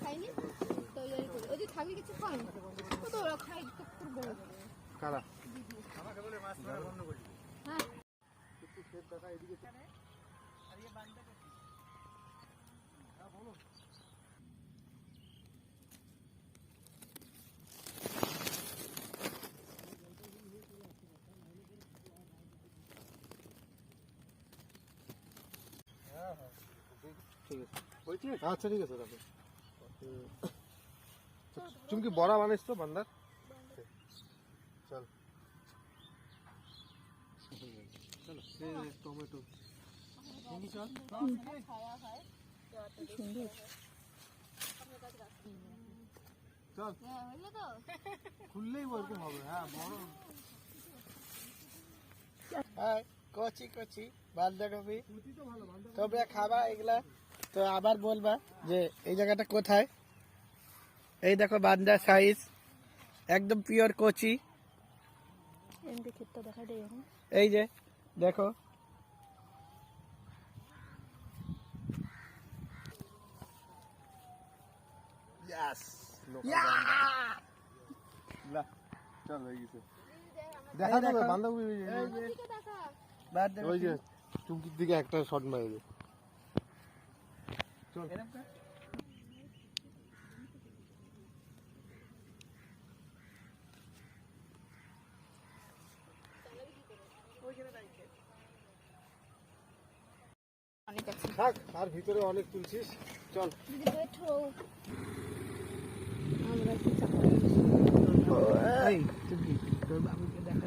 খাইনি তৈরি করে ওই যে থাকলে কিছু খায়নি তো ওরা খাই তো করবো কারা আমাকে বলে মাছ ধরা বন্ধ করে দিবি। হ্যাঁ একটু খেত দেখা এদিকে আর ये बांध दे হ্যাঁ বলো ঠিক আছে আচ্ছা ঠিক আছে রাখো তুমি কি বড়া বানাইছ তো বান্দার চল চলো টমেটো সুন্দর চল হলো তো খুললেই ওরকম হবে হ্যাঁ বড় হ্যাঁ কচি কচি বাঁধাকপি কুচি তো ভালো বান্দা তোমরা খাবা এগুলা তো আবার বলবা যে এই জায়গাটা কোথায়। এই দেখো বান্দা সাইজ একদম পিওর কচি। এমনি ক্ষেতটা দেখা দেয় এখন এই যে দেখো ইয়েস চল হয়ে গেছে দেখা যাবে বান্ধাকপি ওই যে চুমকির দিকে একটা শট মারে দে চল অনেক আছে থাক আর ভিতরে অনেক তুলছিস চল দিদি বেঠো আমরা কি চাকরি এই চুমকি তোর বাবুকে দেখা